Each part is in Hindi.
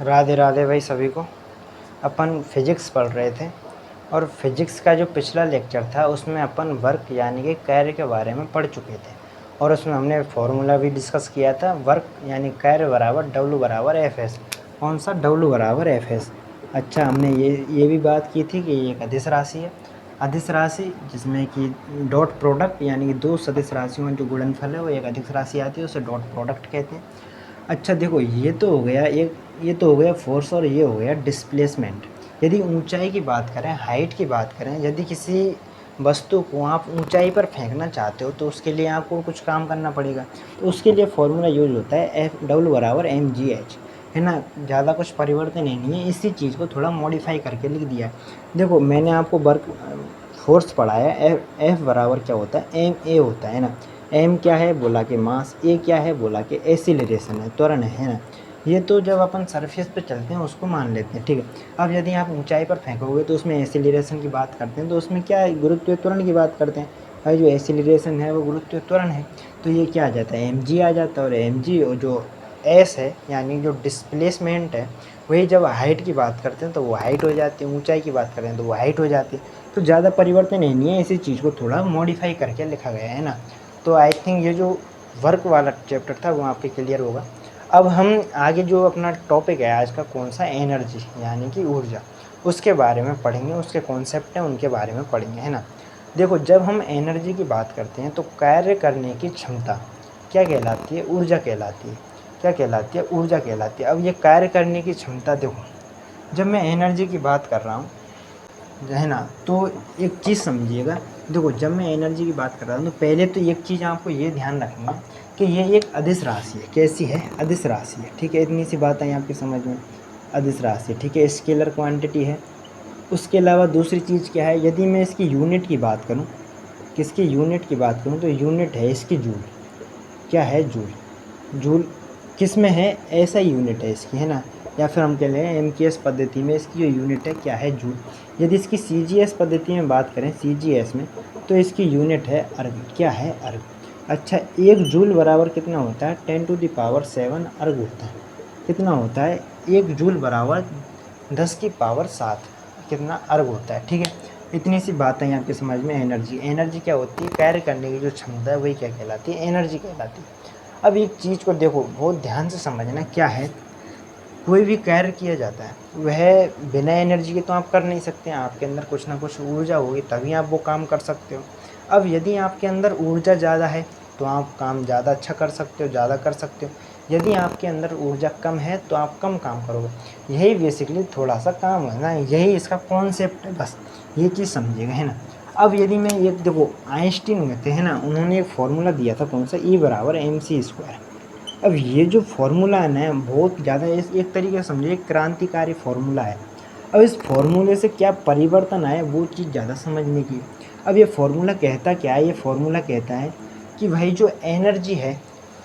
राधे राधे भाई सभी को। अपन फिजिक्स पढ़ रहे थे और फिजिक्स का जो पिछला लेक्चर था उसमें अपन वर्क यानी कि कार्य के बारे में पढ़ चुके थे और उसमें हमने फॉर्मूला भी डिस्कस किया था। वर्क यानी कार्य बराबर W बराबर एफ एस। कौन सा? W बराबर एफ एस। अच्छा, हमने ये भी बात की थी कि ये एक अदिश राशि है। अदिश राशि जिसमें कि डॉट प्रोडक्ट यानी कि दो सदिश राशियों में जो गुणनफल है वो एक अदिश राशि आती है, उसे डॉट प्रोडक्ट कहते हैं। अच्छा देखो, ये तो हो गया एक, ये तो हो गया फोर्स और ये हो गया डिस्प्लेसमेंट। यदि ऊंचाई की बात करें, हाइट की बात करें, यदि किसी वस्तु को आप ऊंचाई पर फेंकना चाहते हो तो उसके लिए आपको कुछ काम करना पड़ेगा। तो उसके लिए फॉर्मूला यूज होता है एफ डब्ल्यू बराबर एम जी एच, है ना। ज़्यादा कुछ परिवर्तन नहीं है, इसी चीज़ को थोड़ा मॉडिफाई करके लिख दिया है। देखो, मैंने आपको वर्क फोर्स पढ़ाया। एफ बराबर क्या होता है? एम ए होता है ना। एम क्या है? बोला कि मास। ए क्या है? बोला कि एसिलरेशन है, त्वरण है ना। ये तो जब अपन सरफेस पे चलते हैं उसको मान लेते हैं, ठीक है। अब यदि आप ऊंचाई पर फेंकोगे तो उसमें एसिलरेशन की बात करते हैं, तो उसमें क्या है? गुरुत्वीय त्वरण की बात करते हैं। भाई जो एसिलरेशन है वो गुरुत्वीय त्वरण है। तो ये क्या आ जाता है? एम जी आ जाता है। और एम जी जो एस है यानी जो डिस्प्लेसमेंट है, वही जब हाइट की बात करते हैं तो वो हाइट हो जाती है, ऊंचाई की बात करते हैं तो वो हाइट हो जाती है। तो ज़्यादा परिवर्तन नहीं है, इसी चीज़ को थोड़ा मॉडिफाई करके लिखा गया है ना। तो आई थिंक ये जो वर्क वाला चैप्टर था वो आपके क्लियर होगा। अब हम आगे जो अपना टॉपिक है आज का, कौन सा? एनर्जी यानी कि ऊर्जा, उसके बारे में पढ़ेंगे। उसके कॉन्सेप्ट हैं उनके बारे में पढ़ेंगे, है ना। देखो, जब हम एनर्जी की बात करते हैं तो कार्य करने की क्षमता क्या कहलाती है? ऊर्जा कहलाती है। क्या कहलाती है? ऊर्जा कहलाती है। अब ये कार्य करने की क्षमता, देखो जब मैं एनर्जी की बात कर रहा हूँ, है ना, तो एक चीज़ समझिएगा। देखो, जब मैं एनर्जी की बात कर रहा हूँ तो पहले तो एक चीज़ आपको ये ध्यान रखनी है कि ये एक अदिश राशि है। कैसी है? अदिश राशि है, ठीक है। इतनी सी बात आई आपकी समझ में। अदिश राशि है, ठीक है, स्केलर क्वांटिटी है। उसके अलावा दूसरी चीज़ क्या है? यदि मैं इसकी यूनिट की बात करूँ, किसकी यूनिट की बात करूँ, तो यूनिट है इसकी जूल। क्या है? जूल। जूल किस में है? ऐसा यूनिट है इसकी, है ना। या फिर हम कह लें एमकेएस पद्धति में इसकी जो यूनिट है क्या है? जूल। यदि इसकी सीजीएस पद्धति में बात करें, सीजीएस में, तो इसकी यूनिट है अर्ग। क्या है? अर्ग। अच्छा, एक जूल बराबर कितना होता है? 10⁻7 अर्ग होता है। कितना होता है? एक जूल बराबर 10⁻7 कितना अर्ग होता है, ठीक है। इतनी सी बातें आपके समझ में। एनर्जी, एनर्जी क्या होती है? कार्य करने की जो क्षमता है वही क्या कहलाती है? एनर्जी कहलाती है। अब एक चीज़ को देखो, बहुत ध्यान से समझना। क्या है? कोई भी कार्य किया जाता है वह बिना एनर्जी के तो आप कर नहीं सकते हैं। आपके अंदर कुछ ना कुछ ऊर्जा होगी तभी आप वो काम कर सकते हो। अब यदि आपके अंदर ऊर्जा ज़्यादा है तो आप काम ज़्यादा अच्छा कर सकते हो, ज़्यादा कर सकते हो। यदि आपके अंदर ऊर्जा कम है तो आप कम काम करोगे। यही बेसिकली थोड़ा सा काम है ना, यही इसका कॉन्सेप्ट है, बस ये चीज़ समझिएगा, है ना। अब यदि मैं एक, देखो आइंस्टीन हुए थे, है ना, उन्होंने एक फॉर्मूला दिया था, कौन सा? ई बराबर एम सी स्क्वायर। अब ये जो फॉर्मूला है ना, बहुत ज़्यादा एक तरीके से समझिए क्रांतिकारी फॉर्मूला है। अब इस फॉर्मूले से क्या परिवर्तन आए वो चीज़ ज़्यादा समझने की है। अब ये फॉर्मूला कहता क्या है? ये फॉर्मूला कहता है कि भाई जो एनर्जी है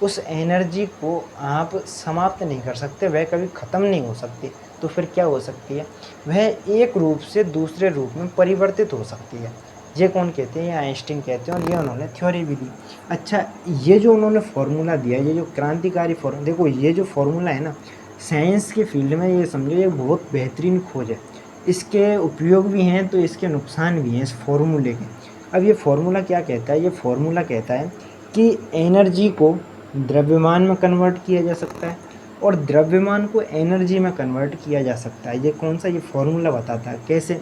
उस एनर्जी को आप समाप्त नहीं कर सकते, वह कभी ख़त्म नहीं हो सकती। तो फिर क्या हो सकती है? वह एक रूप से दूसरे रूप में परिवर्तित हो सकती है। ये कौन कहते हैं? ये आइंस्टीन कहते हैं और ये उन्होंने थ्योरी भी दी। अच्छा, ये जो उन्होंने फार्मूला दिया, ये जो क्रांतिकारी फार्मूला, देखो ये जो फार्मूला है ना, साइंस के फील्ड में ये समझो ये बहुत बेहतरीन खोज है। इसके उपयोग भी हैं तो इसके नुकसान भी हैं इस फार्मूले के। अब ये फार्मूला क्या कहता है? ये फार्मूला कहता है कि एनर्जी को द्रव्यमान में कन्वर्ट किया जा सकता है और द्रव्यमान को एनर्जी में कन्वर्ट किया जा सकता है। ये कौन सा? ये फार्मूला बताता है कैसे।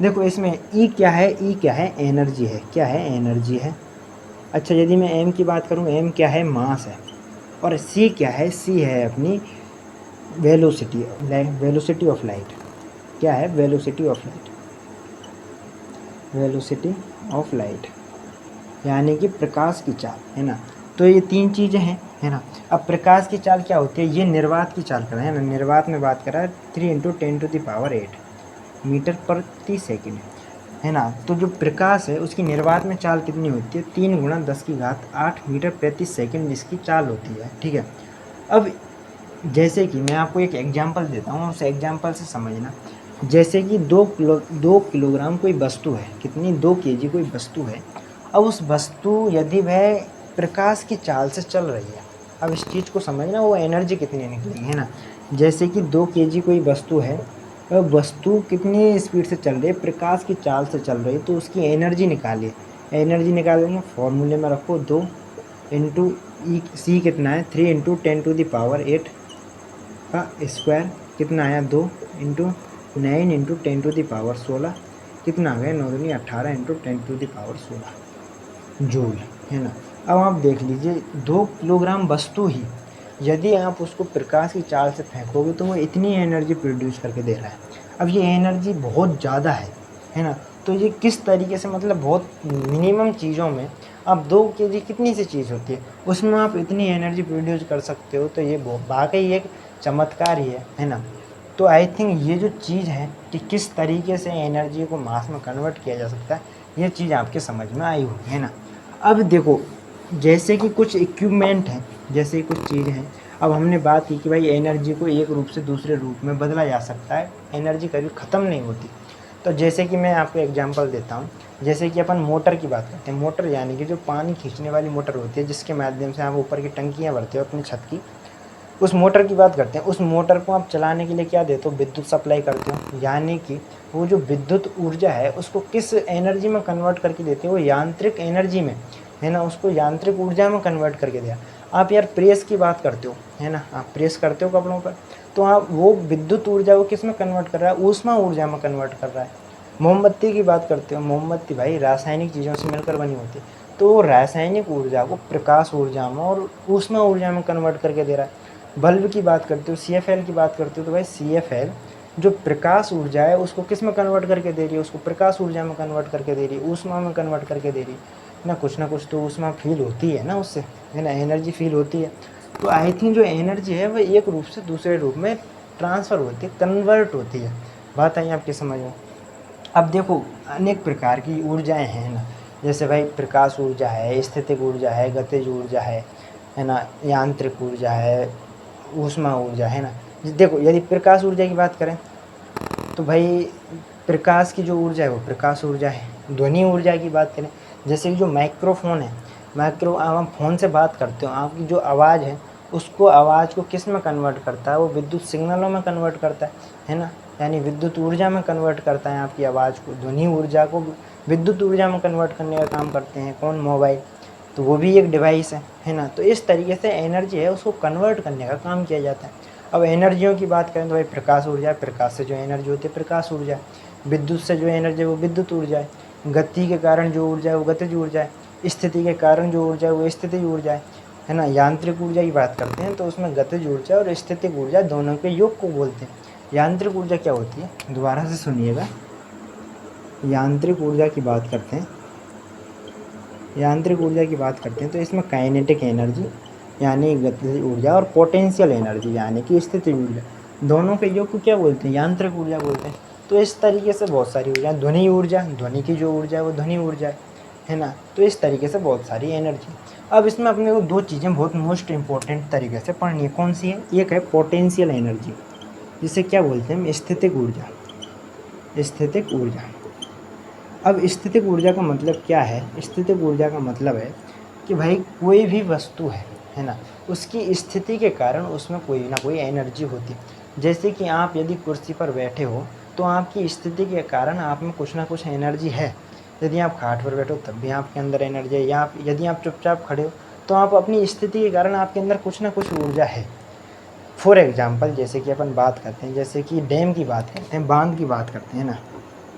देखो इसमें ई क्या है? ई क्या है? एनर्जी है। क्या है? एनर्जी है। अच्छा, यदि मैं एम की बात करूँ, एम क्या है? मास है। और सी क्या है? सी है अपनी वेलोसिटी, वेलोसिटी ऑफ लाइट। क्या है? Velocity of light. Velocity of light यानी कि प्रकाश की चाल, है ना। तो ये तीन चीज़ें हैं, है ना। अब प्रकाश की चाल क्या होती है? ये निर्वात की चाल कर रहे हैं ना, निर्वात में बात कर रहा है 3 × 10⁸ मीटर प्रति सेकंड, है ना। तो जो प्रकाश है उसकी निर्वात में चाल कितनी होती है? 3 × 10⁸ मीटर प्रति सेकंड इसकी चाल होती है, ठीक है। अब जैसे कि मैं आपको एक एग्जांपल देता हूँ, उस एग्जांपल से समझना। जैसे कि 2 किलोग्राम कोई वस्तु है, कितनी? 2 kg कोई वस्तु है। अब उस वस्तु यदि वह प्रकाश की चाल से चल रही है, अब इस चीज़ को समझना, वो एनर्जी कितनी निकलेगी, है ना। जैसे कि 2 केजी कोई वस्तु है, वह वस्तु कितनी स्पीड से चल रही है, प्रकाश की चाल से चल रही है, तो उसकी एनर्जी निकालिए। एनर्जी निकालेंगे, फॉर्मूले में रखो 2 इंटू ई सी कितना है 3 इंटू 10⁸ का स्क्वायर कितना आया 2 इंटू 9 इंटू 10⁻16 कितना आ गया 9 दूनी 18 इंटू 10⁻16 जूल, है ना। अब आप देख लीजिए 2 किलोग्राम वस्तु ही यदि आप उसको प्रकाश की चाल से फेंकोगे तो वो इतनी एनर्जी प्रोड्यूस करके दे रहा है। अब ये एनर्जी बहुत ज़्यादा है ना। तो ये किस तरीके से, मतलब बहुत मिनिमम चीज़ों में अब 2 केजी कितनी सी चीज़ होती है, उसमें आप इतनी एनर्जी प्रोड्यूस कर सकते हो, तो ये वाकई एक चमत्कार ही है ना। तो आई थिंक ये जो चीज़ है कि किस तरीके से एनर्जी को मास में कन्वर्ट किया जा सकता है, ये चीज़ आपके समझ में आई होगी, है ना। अब देखो जैसे कि कुछ इक्विपमेंट हैं, जैसे कुछ चीज़ हैं, अब हमने बात की कि भाई एनर्जी को एक रूप से दूसरे रूप में बदला जा सकता है, एनर्जी कभी ख़त्म नहीं होती। तो जैसे कि मैं आपको एग्जांपल देता हूँ, जैसे कि अपन मोटर की बात करते हैं। मोटर यानी कि जो पानी खींचने वाली मोटर होती है, जिसके माध्यम से आप ऊपर की टंकियाँ भरते हो अपनी छत की, उस मोटर की बात करते हैं। उस मोटर को आप चलाने के लिए क्या देते हो, विद्युत सप्लाई करते हो, यानी कि वो जो विद्युत ऊर्जा है उसको किस एनर्जी में कन्वर्ट करके देते हो, वो यांत्रिक एनर्जी में, है ना, उसको यांत्रिक ऊर्जा में कन्वर्ट करके दिया। आप यार प्रेस की बात करते हो, है ना, आप प्रेस करते हो कपड़ों पर, तो आप वो विद्युत ऊर्जा को किस में कन्वर्ट कर रहा है, ऊष्मा ऊर्जा में कन्वर्ट कर रहा है। मोमबत्ती की बात करते हो, मोमबत्ती भाई रासायनिक चीज़ों से मिलकर बनी होती है, तो वो रासायनिक ऊर्जा को प्रकाश ऊर्जा में और ऊष्मा ऊर्जा में कन्वर्ट करके दे रहा है। बल्ब की बात करते हो, CFL की बात करते हो, तो भाई CFL जो प्रकाश ऊर्जा है उसको किस में कन्वर्ट करके दे रही है, उसको प्रकाश ऊर्जा में कन्वर्ट करके दे रही है, ऊष्मा में कन्वर्ट करके दे रही है ना कुछ तो ऊष्मा फील होती है ना उससे, है ना, एनर्जी फील होती है। तो आई थिंक जो एनर्जी है वह एक रूप से दूसरे रूप में ट्रांसफ़र होती है, कन्वर्ट होती है। बात आई आपकी समझ में। अब देखो अनेक प्रकार की ऊर्जाएं हैं ना, जैसे भाई प्रकाश ऊर्जा है, स्थितिक ऊर्जा है, गतिज ऊर्जा है ना, यांत्रिक ऊर्जा है, ऊष्मा ऊर्जा, है ना। देखो यदि प्रकाश ऊर्जा की बात करें तो भाई प्रकाश की जो ऊर्जा है वो प्रकाश ऊर्जा है। ध्वनि ऊर्जा की बात करें, जैसे कि जो माइक्रोफोन है, आप फ़ोन से बात करते हो, आपकी जो आवाज़ है उसको, आवाज़ को किस में कन्वर्ट करता है, वो विद्युत सिग्नलों में कन्वर्ट करता है ना, यानी विद्युत ऊर्जा में कन्वर्ट करता है आपकी आवाज़ को। ध्वनि ऊर्जा को विद्युत ऊर्जा में कन्वर्ट करने का काम करते हैं कौन, मोबाइल, तो वो भी एक डिवाइस है ना। तो इस तरीके से एनर्जी है उसको कन्वर्ट करने का काम किया जाता है। अब एनर्जियों की बात करें तो भाई प्रकाश ऊर्जा है, प्रकाश से जो एनर्जी होती है प्रकाश ऊर्जा है। विद्युत से जो एनर्जी है वो विद्युत ऊर्जा है। गति के कारण जो ऊर्जा है वो गतिज ऊर्जा है। स्थिति के कारण जो ऊर्जा है वो स्थितिज ऊर्जा है ना। यांत्रिक ऊर्जा की बात करते हैं तो उसमें गतिज ऊर्जा और स्थितिक ऊर्जा दोनों के योग को बोलते हैं। यांत्रिक ऊर्जा क्या होती है, दोबारा से सुनिएगा। यांत्रिक ऊर्जा की बात करते हैं, यांत्रिक ऊर्जा की बात करते हैं तो इसमें काइनेटिक एनर्जी यानी गतिज ऊर्जा और पोटेंशियल एनर्जी यानी कि स्थितिज ऊर्जा, दोनों के योग को क्या बोलते हैं, यांत्रिक ऊर्जा बोलते हैं। तो इस तरीके से बहुत सारी ऊर्जा, ध्वनि ऊर्जा, ध्वनि की जो ऊर्जा है वो ध्वनि ऊर्जा है ना। तो इस तरीके से बहुत सारी एनर्जी। अब इसमें अपने को 2 चीज़ें बहुत मोस्ट इंपॉर्टेंट तरीके से पढ़नी है। कौन सी है, एक है पोटेंशियल एनर्जी, जिसे क्या बोलते हैं, स्थितिक ऊर्जा, स्थितिक ऊर्जा। अब स्थितिक ऊर्जा का मतलब क्या है, स्थितिक ऊर्जा का मतलब है कि भाई कोई भी वस्तु है ना, उसकी स्थिति के कारण उसमें कोई ना कोई एनर्जी होती है। जैसे कि आप यदि कुर्सी पर बैठे हो तो आपकी स्थिति के कारण आप में कुछ ना कुछ एनर्जी है। यदि आप खाट पर बैठो तब भी आपके अंदर एनर्जी है, या यदि आप चुपचाप खड़े हो तो आप अपनी स्थिति के कारण आपके अंदर कुछ ना कुछ ऊर्जा है। फॉर एग्ज़ाम्पल जैसे कि अपन बात करते हैं, जैसे कि डैम की बात करते हैं, बांध की बात करते हैं ना।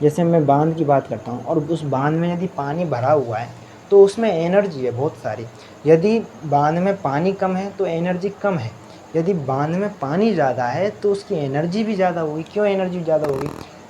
जैसे मैं बांध की बात करता हूँ और उस बांध में यदि पानी भरा हुआ है तो उसमें एनर्जी है बहुत सारी। यदि बांध में पानी कम है तो एनर्जी कम है। यदि बांध में पानी ज़्यादा है तो उसकी एनर्जी भी ज़्यादा होगी। क्यों एनर्जी ज़्यादा होगी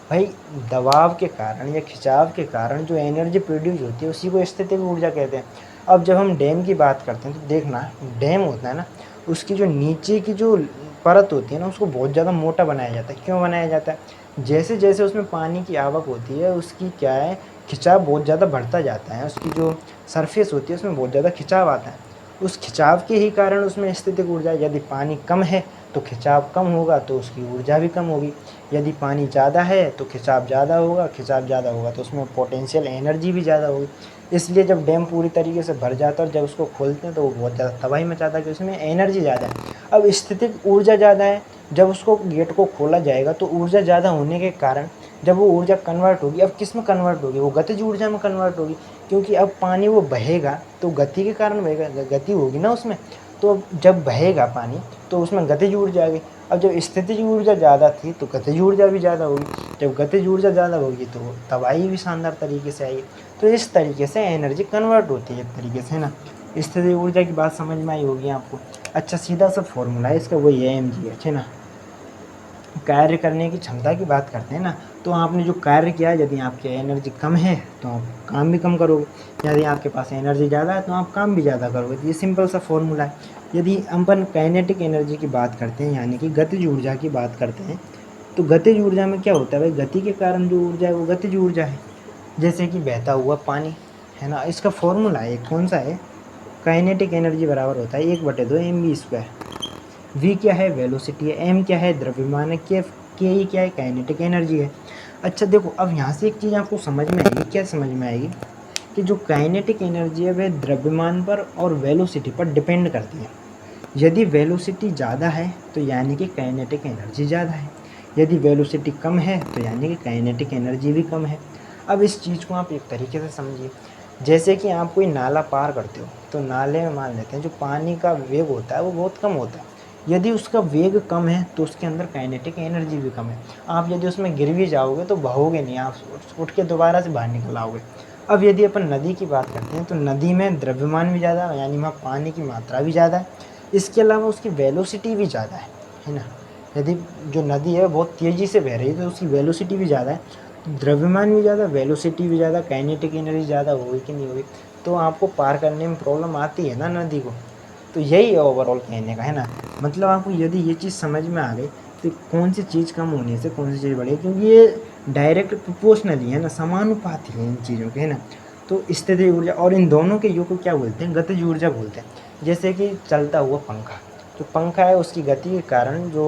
भाई, दबाव के कारण या खिंचाव के कारण जो एनर्जी प्रोड्यूस होती है उसी को स्थितिक ऊर्जा कहते हैं। अब जब हम डैम की बात करते हैं तो देखना, डैम होता है ना, उसकी जो नीचे की जो परत होती है ना उसको बहुत ज़्यादा मोटा बनाया जाता है। क्यों बनाया जाता है, जैसे जैसे उसमें पानी की आवक होती है उसकी क्या है, खिंचाव बहुत ज़्यादा बढ़ता जाता है। उसकी जो सरफेस होती है उसमें बहुत ज़्यादा खिंचाव आता है। उस खिंचाव के ही कारण उसमें स्थितिक ऊर्जा, यदि पानी कम है तो खिंचाव कम होगा तो उसकी ऊर्जा भी कम होगी। यदि पानी ज़्यादा है तो खिंचाव ज़्यादा होगा, खिंचाव ज़्यादा होगा तो उसमें पोटेंशियल एनर्जी भी ज़्यादा होगी। इसलिए जब डैम पूरी तरीके से भर जाता है और जब उसको खोलते हैं तो वो बहुत ज़्यादा तबाही मचाता है कि उसमें एनर्जी ज़्यादा है। अब स्थितिक ऊर्जा ज़्यादा है जब उसको गेट को खोला जाएगा तो ऊर्जा ज़्यादा होने के कारण जब वो ऊर्जा कन्वर्ट होगी, अब किस में कन्वर्ट होगी, वो गतिज ऊर्जा में कन्वर्ट होगी, क्योंकि अब पानी वो बहेगा तो गति के कारण बहेगा, गति होगी ना उसमें। तो अब जब बहेगा पानी तो उसमें गतिज ऊर्जा आ गई। अब जब स्थितिज ऊर्जा ज़्यादा थी तो गतिज ऊर्जा भी ज़्यादा होगी, जब गतिज ऊर्जा ज़्यादा होगी तो तबाही भी शानदार तरीके से आएगी। तो इस तरीके से एनर्जी कन्वर्ट होती है एक तरीके से, है ना। स्थितिज ऊर्जा की बात समझ में आई होगी आपको। अच्छा, सीधा सा फॉर्मूला है इसका, वही है mgh, है ना। कार्य करने की क्षमता की बात करते हैं ना, तो आपने जो कार्य किया, यदि आपकी एनर्जी कम है तो आप काम भी कम करोगे, यदि आपके पास एनर्जी ज़्यादा है तो आप काम भी ज़्यादा करोगे। तो ये सिंपल सा फॉर्मूला है। यदि अपन काइनेटिक एनर्जी की बात करते हैं, यानी कि गतिज ऊर्जा की बात करते हैं, तो गतिज ऊर्जा में क्या होता है भाई, गति के कारण जो ऊर्जा है वो गतिज ऊर्जा है। जैसे कि बहता हुआ पानी, है ना, इसका फॉर्मूला है कौन सा है, काइनेटिक एनर्जी बराबर होता है 1/2 mv²। v क्या है, वेलोसिटी है, m क्या है, द्रव्यमान है, के ई क्या है, काइनेटिक एनर्जी है। अच्छा देखो, अब यहाँ से एक चीज़ आपको समझ में आएगी, क्या समझ में आएगी, कि जो काइनेटिक एनर्जी है वह द्रव्यमान पर और वेलोसिटी पर डिपेंड करती है। यदि वेलोसिटी ज़्यादा है तो यानी कि काइनेटिक एनर्जी ज़्यादा है, यदि वेलोसिटी कम है तो यानी कि काइनेटिक एनर्जी भी कम है। अब इस चीज़ को आप एक तरीके से समझिए, जैसे कि आप कोई नाला पार करते हो तो नाले में मान लेते हैं जो पानी का वेग होता है वो बहुत कम होता है। यदि उसका वेग कम है तो उसके अंदर काइनेटिक एनर्जी भी कम है। आप यदि उसमें गिर भी जाओगे तो बहोगे नहीं, आप उठ के दोबारा से बाहर निकल आओगे। अब यदि अपन नदी की बात करते हैं तो नदी में द्रव्यमान भी ज़्यादा है, यानी वहाँ पानी की मात्रा भी ज़्यादा है, इसके अलावा उसकी वेलोसिटी भी ज़्यादा है ना। यदि जो नदी है बहुत तेज़ी से बह रही है तो उसकी वेलोसिटी भी ज़्यादा है, तो द्रव्यमान भी ज़्यादा, वेलोसिटी भी ज़्यादा, काइनेटिक एनर्जी ज़्यादा होगी कि नहीं होगी, तो आपको पार करने में प्रॉब्लम आती है ना नदी को। तो यही है ओवरऑल कहने का, है ना। मतलब आपको यदि ये चीज़ समझ में आ गई तो कौन सी चीज़ कम होने से कौन सी चीज़ बढ़ेगी, क्योंकि ये डायरेक्ट प्रोपोर्शनली है ना, समानुपाती है इन चीज़ों के, है ना। तो स्थितिज ऊर्जा और इन दोनों के योग को क्या बोलते हैं, गतिज ऊर्जा बोलते हैं। जैसे कि चलता हुआ पंखा, जो पंखा है उसकी गति के कारण जो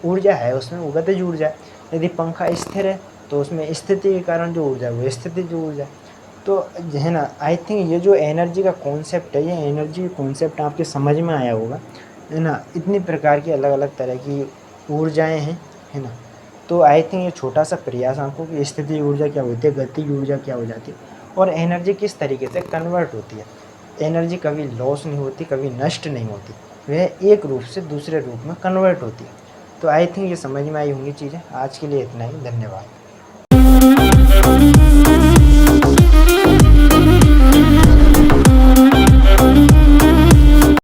ऊर्जा है उसमें वो गतिज ऊर्जा है। यदि पंखा स्थिर है तो उसमें स्थिति के कारण जो ऊर्जा है वो स्थितिज ऊर्जा है। तो है ना, आई थिंक ये जो एनर्जी का कॉन्सेप्ट है, ये एनर्जी कॉन्सेप्ट आपके समझ में आया होगा, है ना। इतनी प्रकार की अलग अलग तरह की ऊर्जाएं हैं, है ना। तो आई थिंक ये छोटा सा प्रयास आपको कि स्थिति ऊर्जा क्या होती है, गति ऊर्जा क्या हो जाती है, और एनर्जी किस तरीके से कन्वर्ट होती है। एनर्जी कभी लॉस नहीं होती, कभी नष्ट नहीं होती, वह एक रूप से दूसरे रूप में कन्वर्ट होती है। तो आई थिंक ये समझ में आई होंगी चीज़ें। आज के लिए इतना ही, धन्यवाद।